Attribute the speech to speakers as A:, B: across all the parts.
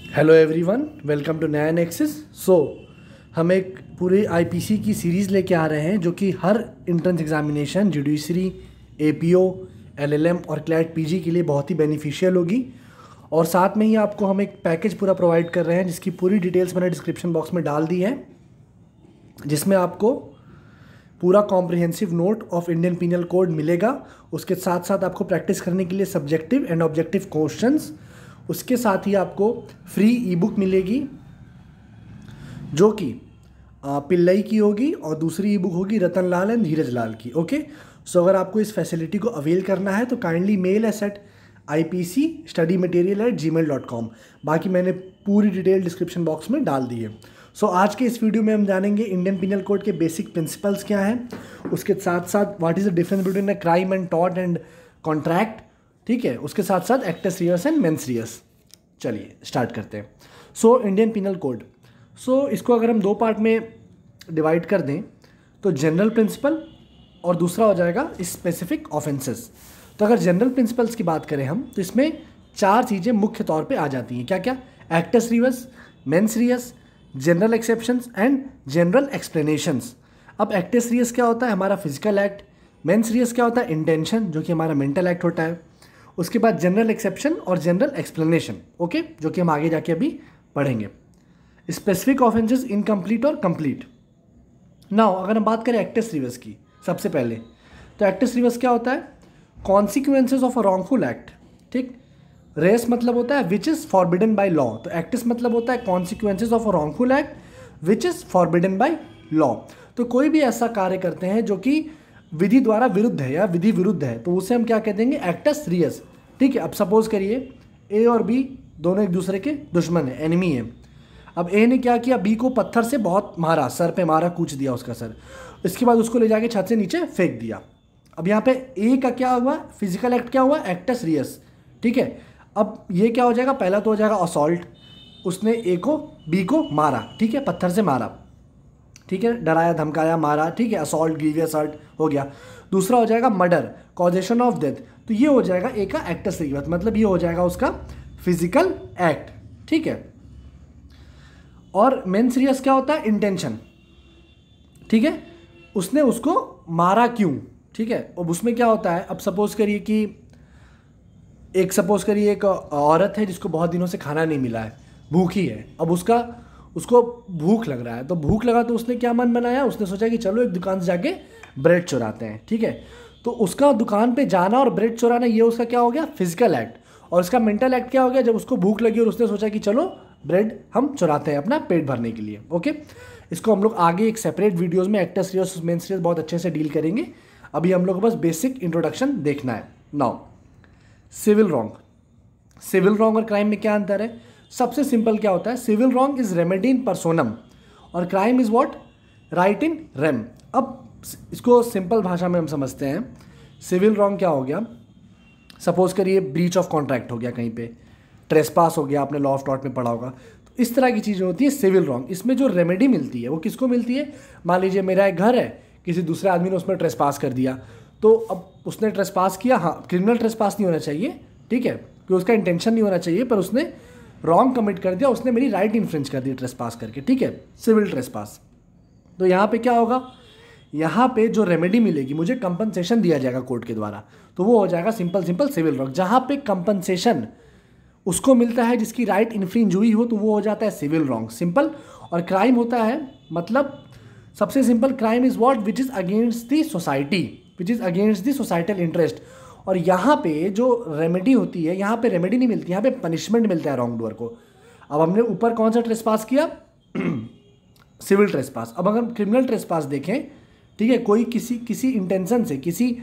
A: Hello everyone, welcome to नया Nexis. हम एक पूरे आईपीसी की सीरीज़ लेके आ रहे हैं जो कि हर entrance examination, judiciary, APO, LLM और क्लैट पीजी के लिए बहुत ही बेनिफिशियल होगी। और साथ में ही आपको हम एक पैकेज पूरा प्रोवाइड कर रहे हैं जिसकी पूरी डिटेल्स मैंने डिस्क्रिप्शन बॉक्स में डाल दी है, जिसमें आपको पूरा comprehensive note of Indian Penal Code मिलेगा। उसके साथ साथ आपको प्रैक्टिस करने के लिए सब्जेक्टिव एंड ऑब्जेक्टिव क्वेश्चंस, उसके साथ ही आपको फ्री ई बुक मिलेगी जो कि पिल्लई की होगी और दूसरी ई बुक होगी रतन लाल एंड धीरज लाल की। ओके, सो अगर आपको इस फैसिलिटी को अवेल करना है तो kindly mail S eight ipcstudymaterial@gmail.com। बाकी मैंने पूरी डिटेल डिस्क्रिप्शन बॉक्स में डाल दी है। आज के इस वीडियो में हम जानेंगे इंडियन पिनल कोड के बेसिक प्रिंसिपल्स क्या हैं, उसके साथ साथ what is the difference between a crime and tort and contract, ठीक है। उसके साथ साथ acts Reis and mains Reis. चलिए स्टार्ट करते हैं। इंडियन पिनल कोड, इसको अगर हम दो पार्ट में डिवाइड कर दें तो जनरल प्रिंसिपल और दूसरा हो जाएगा स्पेसिफिक ऑफेंसेस। तो अगर जनरल प्रिंसिपल्स की बात करें हम तो इसमें चार चीज़ें मुख्य तौर पे आ जाती हैं। क्या क्या? Actus reus, mens rea, general exceptions and general explanations. अब एक्टस रियस क्या होता है? हमारा फिजिकल एक्ट। मेंस रियस क्या होता है? इंटेंशन, जो कि हमारा मेंटल एक्ट होता है। उसके बाद जनरल एक्सेप्शन और जनरल एक्सप्लेनेशन, ओके, जो कि हम आगे जाके अभी पढ़ेंगे। स्पेसिफिक ऑफेंसेस इनकम्प्लीट और कंप्लीट। नाउ अगर हम बात करें एक्टस रियस की सबसे पहले, तो एक्टस रियस क्या होता है? Consequences of a wrongful act, ठीक। रेस मतलब होता है which is forbidden by law, तो एक्टिस मतलब होता है consequences of a wrongful act which is forbidden by law. तो कोई भी ऐसा कार्य करते हैं जो कि विधि द्वारा विरुद्ध है या विधि विरुद्ध है, तो उसे हम क्या कह देंगे? एक्टस रियस, ठीक है। अब सपोज करिए ए और बी दोनों एक दूसरे के दुश्मन है, एनिमी है। अब ए ने क्या किया? बी को पत्थर से बहुत मारा, सर पे मारा, कूच दिया उसका सर। इसके बाद उसको ले जाके छत से नीचे फेंक दिया। अब यहाँ पे ए का क्या हुआ? फिजिकल एक्ट क्या हुआ? एक्टस रियस, ठीक है। अब ये क्या हो जाएगा? पहला तो हो जाएगा असॉल्ट, उसने ए को बी को मारा, ठीक है, पत्थर से मारा, ठीक है, डराया धमकाया मारा, ठीक है, असॉल्ट ग्रीवियस हर्ट हो गया। दूसरा हो जाएगा मर्डर, कॉजेशन ऑफ डेथ, तो ये हो जाएगा ए का एक्टस रियस, मतलब ये हो जाएगा उसका फिजिकल एक्ट, ठीक है। और मेंस रियस क्या होता है? इंटेंशन, ठीक है, उसने उसको मारा क्यों, ठीक है। अब उसमें क्या होता है? अब सपोज करिए कि एक औरत है जिसको बहुत दिनों से खाना नहीं मिला है, भूखी है। अब उसको भूख लग रहा है, तो भूख लगा तो उसने क्या मन बनाया? उसने सोचा कि चलो एक दुकान से जाके ब्रेड चुराते हैं, ठीक है। तो उसका दुकान पे जाना और ब्रेड चुराना, ये उसका क्या हो गया? Physical act. और उसका मेंटल एक्ट क्या हो गया? जब उसको भूख लगी और उसने सोचा कि चलो ब्रेड हम चुराते हैं अपना पेट भरने के लिए, ओके। इसको हम लोग आगे एक सेपरेट वीडियोस में एक्टस रियस मेंस रियस बहुत अच्छे से डील करेंगे। अभी हम लोग को बस बेसिक इंट्रोडक्शन देखना है। नाउ सिविल रॉन्ग और क्राइम में क्या अंतर है? सबसे सिंपल क्या होता है? Civil wrong is remedy in personam और crime is what? Right in rem. अब इसको सिंपल भाषा में हम समझते हैं। सिविल रॉन्ग क्या हो गया? सपोज करिए ब्रीच ऑफ कॉन्ट्रैक्ट हो गया, कहीं पे ट्रेसपास हो गया, आपने लॉ ऑफ टॉर्ट में पढ़ा होगा। तो इस तरह की चीज़ें होती है सिविल रॉन्ग। इसमें जो रेमेडी मिलती है वो किसको मिलती है? मान लीजिए मेरा एक घर है, किसी दूसरे आदमी ने उसमें ट्रेसपास कर दिया, तो अब उसने ट्रेसपास किया, हाँ, क्रिमिनल ट्रेसपास नहीं होना चाहिए, ठीक है, क्योंकि उसका इंटेंशन नहीं होना चाहिए, पर उसने रॉन्ग कमिट कर दिया, उसने मेरी राइट इन्फ्रिंज कर दी ट्रेसपास करके, ठीक है, सिविल ट्रेसपास। तो यहाँ पे क्या होगा? यहाँ पे जो रेमेडी मिलेगी, मुझे कंपनसेशन दिया जाएगा कोर्ट के द्वारा, तो वो हो जाएगा सिंपल सिविल रॉन्ग। जहाँ पे कंपनसेशन उसको मिलता है जिसकी राइट इन्फ्रिंज हुई हो, तो वो हो जाता है सिविल रॉन्ग, सिंपल। और क्राइम होता है, मतलब सबसे simple, crime is what? Which is against the society, which is against the societal interest. और यहाँ पे जो रेमेडी होती है, यहाँ पे रेमेडी नहीं मिलती, यहाँ पे पनिशमेंट मिलता है रॉन्ग डूअर को। अब हमने ऊपर कौन सा ट्रेसपास किया? Civil trespass. अब अगर क्रिमिनल ट्रेसपास देखें, ठीक है, कोई किसी इंटेंशन से, किसी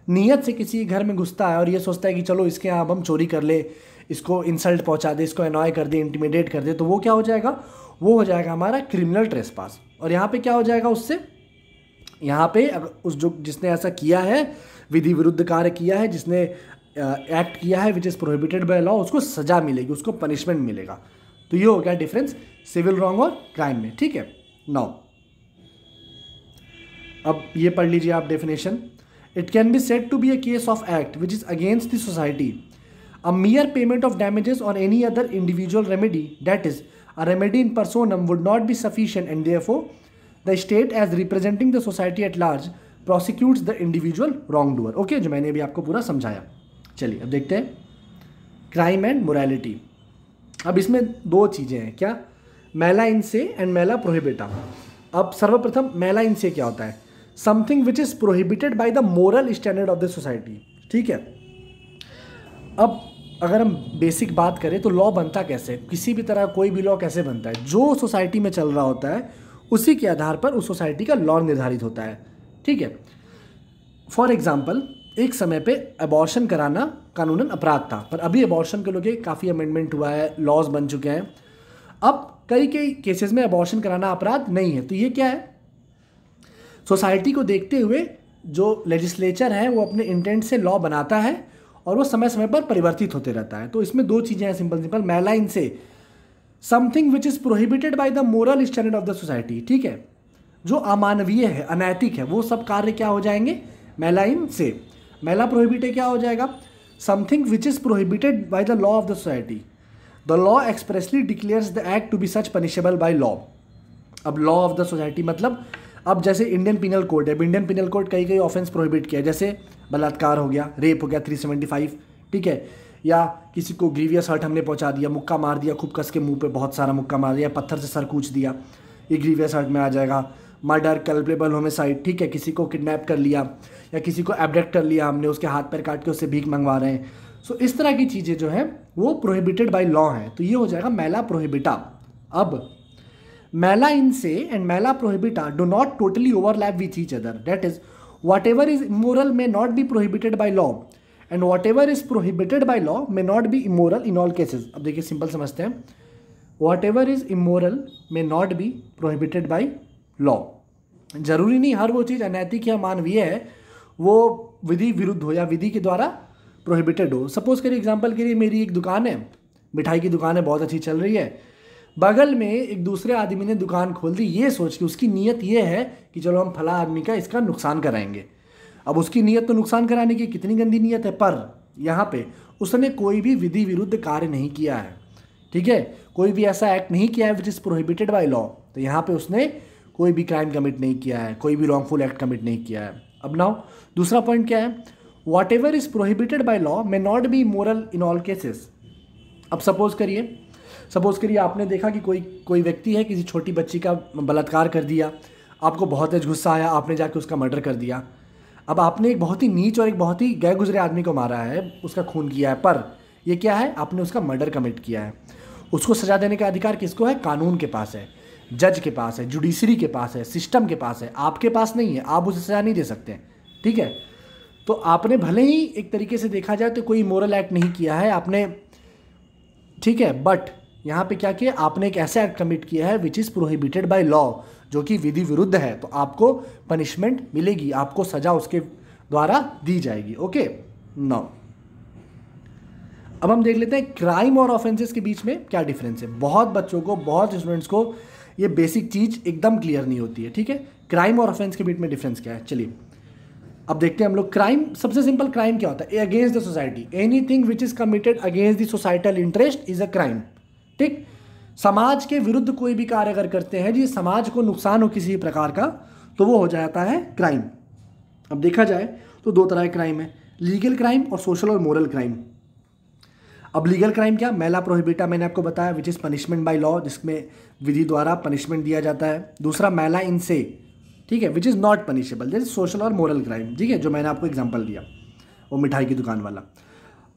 A: नीयत से किसी घर में घुसता है और ये सोचता है कि चलो इसके यहाँ अब हम चोरी कर ले, इसको इंसल्ट पहुँचा दे, इसको एनॉय कर दे, इंटिमिडेट कर दे, तो वो क्या हो जाएगा? वो हो जाएगा हमारा क्रिमिनल ट्रेसपास। और यहाँ पे क्या हो जाएगा उससे? यहाँ पे जिसने ऐसा किया है, विधि विरुद्ध कार्य किया है, जिसने एक्ट किया है विच इज़ प्रोहिबिटेड बाय लॉ, उसको सजा मिलेगी, उसको पनिशमेंट मिलेगा। तो ये हो गया डिफरेंस सिविल रॉन्ग और क्राइम में, ठीक है। नाउ अब ये पढ़ लीजिए आप definition. It can be said to be a case of act which is against the society. A mere payment of damages or any other individual remedy that is a remedy in personam would not be sufficient and therefore the state as representing the society at large prosecutes the individual wrong doer. Okay, जो मैंने अभी आपको पूरा समझाया। चलिए अब देखते हैं क्राइम एंड मोरालिटी। अब इसमें दो चीज़ें हैं, क्या, मैला इन से एंड मैला प्रोहिबिटा। अब सर्वप्रथम मैला इन से क्या होता है, something which is prohibited by the moral standard of the society. ठीक है, अब अगर हम बेसिक बात करें तो लॉ बनता कैसे, किसी भी तरह कोई भी लॉ कैसे बनता है, जो सोसाइटी में चल रहा होता है उसी के आधार पर उस सोसाइटी का लॉ निर्धारित होता है। ठीक है, फॉर एग्जाम्पल एक समय पे अबॉर्शन कराना कानूनन अपराध था, पर अभी अबॉर्शन के लिए काफ़ी अमेंडमेंट हुआ है, लॉज बन चुके हैं। अब कई केसेस में अबॉर्शन कराना अपराध नहीं है। तो ये क्या है, सोसाइटी को देखते हुए जो लेजिस्लेचर है वो अपने इंटेंट से लॉ बनाता है और वो समय समय पर परिवर्तित होते रहता है। तो इसमें दो चीज़ें हैं, simple mala in se something which is prohibited by the moral standard of the society. ठीक है, जो अमानवीय है, अनैतिक है, वो सब कार्य क्या हो जाएंगे, मैला इन से। मैला प्रोहिबिटेड क्या हो जाएगा, something which is prohibited by the law of the society. The law expressly declares the act to be such punishable by law. अब लॉ ऑफ द सोसाइटी मतलब अब जैसे इंडियन पिनल कोड है, इंडियन पिनल कोड कई offence prohibit किया है, जैसे बलात्कार हो गया, रेप हो गया 375, ठीक है, या किसी को ग्रीवियस हर्ट हमने पहुंचा दिया, मुक्का मार दिया खूब कस के मुंह पे, बहुत सारा मुक्का मार दिया, पत्थर से सर कूच दिया, ये ग्रीवियस हर्ट में आ जाएगा। मर्डर, कल्पेबल होमिसाइड, ठीक है, किसी को किडनैप कर लिया या किसी को एब्डक्ट कर लिया हमने, उसके हाथ पैर काट के उससे भीख मंगवा रहे हैं। सो इस तरह की चीज़ें जो हैं वो प्रोहिबिटेड बाय लॉ हैं, तो ये हो जाएगा मैला प्रोहिबिटा। अब मैला in se and mala prohibita do not totally overlap with each other, that is whatever is immoral may not be prohibited by law and whatever is prohibited by law may not be immoral in all cases. अब देखिए simple समझते हैं, whatever is immoral may not be prohibited by law. जरूरी नहीं हर वो चीज़ अनैतिक या मानवीय है वो विधि विरुद्ध हो या विधि के द्वारा प्रोहिबिटेड हो। सपोज करिए एग्जांपल के लिए मेरी एक दुकान है, मिठाई की दुकान है, बहुत अच्छी चल रही है, बगल में एक दूसरे आदमी ने दुकान खोल दी ये सोच के, उसकी नीयत ये है कि चलो हम फला आदमी का इसका नुकसान कराएंगे। अब उसकी नीयत तो नुकसान कराने की, कितनी गंदी नीयत है, पर यहाँ पे उसने कोई भी विधि विरुद्ध कार्य नहीं किया है। ठीक है, कोई भी ऐसा एक्ट नहीं किया है विच इज़ प्रोहिबिटेड बाय लॉ, तो यहाँ पे उसने कोई भी क्राइम कमिट नहीं किया है, कोई भी रॉन्गफुल एक्ट कमिट नहीं किया है। अब नाउ दूसरा पॉइंट क्या है, what ever is prohibited by law may not B moral in all cases. अब सपोज करिए आपने देखा कि कोई व्यक्ति है, किसी छोटी बच्ची का बलात्कार कर दिया, आपको बहुत तेज गुस्सा आया, आपने जाके उसका मर्डर कर दिया। अब आपने एक बहुत ही नीच और एक बहुत ही गए गुजरे आदमी को मारा है, उसका खून किया है, पर यह क्या है, आपने उसका मर्डर कमिट किया है। उसको सजा देने का अधिकार किसको है, कानून के पास है, जज के पास है, जुडिशरी के पास है, सिस्टम के पास है, आपके पास नहीं है, आप उसे सजा नहीं दे सकते। ठीक है, तो आपने भले ही एक तरीके से देखा जाए तो कोई मोरल एक्ट नहीं किया है आपने, ठीक है, बट यहाँ पे क्या किया, आपने एक ऐसा एक्ट कमिट किया है विच इज़ प्रोहिबिटेड बाय लॉ, जो कि विधि विरुद्ध है, तो आपको पनिशमेंट मिलेगी, आपको सजा उसके द्वारा दी जाएगी। ओके, नाउ अब हम देख लेते हैं क्राइम और ऑफेंसेस के बीच में क्या डिफरेंस है। बहुत बच्चों को, बहुत स्टूडेंट्स को ये बेसिक चीज़ एकदम क्लियर नहीं होती है। ठीक है, क्राइम और ऑफेंस के बीच में डिफरेंस क्या है, चलिए अब देखते हैं हम लोग। क्राइम, सबसे सिंपल क्राइम क्या होता है, against the society, anything which is committed against the societal interest is a crime. ठीक, समाज के विरुद्ध कोई भी कार्य अगर करते हैं जी, समाज को नुकसान हो किसी प्रकार का, तो वो हो जाता है क्राइम। अब देखा जाए तो दो तरह के क्राइम है, लीगल क्राइम और सोशल और मोरल क्राइम। अब लीगल क्राइम क्या, मैला प्रोहिबिटा मैंने आपको बताया which is punishment by law, जिसमें विधि द्वारा पनिशमेंट दिया जाता है। दूसरा मैला इन से, ठीक है, विच इज़ नॉट पनिशेबल, जैसे सोशल और मोरल क्राइम। ठीक है, जो मैंने आपको एग्जांपल दिया वो मिठाई की दुकान वाला।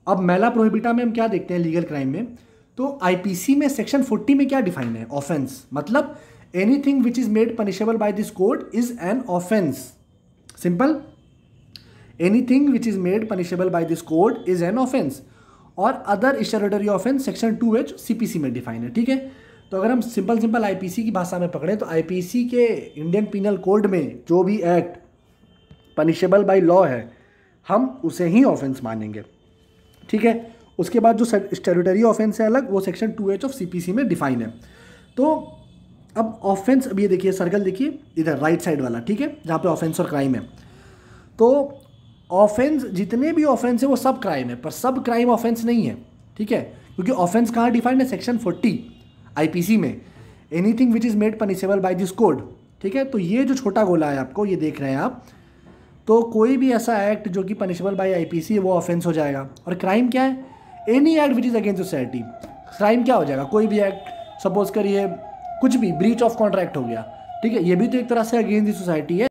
A: अब मैला प्रोहिबिटा में हम क्या देखते हैं लीगल क्राइम में, तो आईपीसी में सेक्शन 40 में क्या डिफाइन है, ऑफेंस, मतलब anything which is made punishable by this code is an offence. Simple, anything which is made punishable by this code is an offence. और other statutory offence section 2H CPC में define है। ठीक है, तो अगर हम simple IPC की भाषा में पकड़ें तो आईपीसी के इंडियन पिनल कोड में जो भी एक्ट पनिशेबल बाय लॉ है हम उसे ही ऑफेंस मानेंगे। ठीक है, उसके बाद जो स्टैट्यूटरी ऑफेंस है अलग, वो सेक्शन 2H ऑफ सीपीसी में डिफाइन है। तो अब ऑफेंस, अब ये देखिए सर्कल देखिए इधर राइट साइड वाला, ठीक है, जहाँ पे ऑफेंस और क्राइम है। तो ऑफेंस, जितने भी ऑफेंस है वो सब क्राइम है, पर सब क्राइम ऑफेंस नहीं है, ठीक है, क्योंकि ऑफेंस कहाँ डिफाइंड है, सेक्शन 40 आईपीसी में, anything which is made punishable by this code, ठीक है। तो ये जो छोटा गोला है आपको, ये देख रहे हैं आप, तो कोई भी ऐसा एक्ट जो कि पनिशेबल बाय आईपीसी है वो ऑफेंस हो जाएगा। और क्राइम क्या है, any act which is against society. Crime क्या हो जाएगा, कोई भी एक्ट, सपोज करिए कुछ भी ब्रीच ऑफ कॉन्ट्रैक्ट हो गया, ठीक है, ये भी तो एक तरह से अगेंस्ट द सोसाइटी है।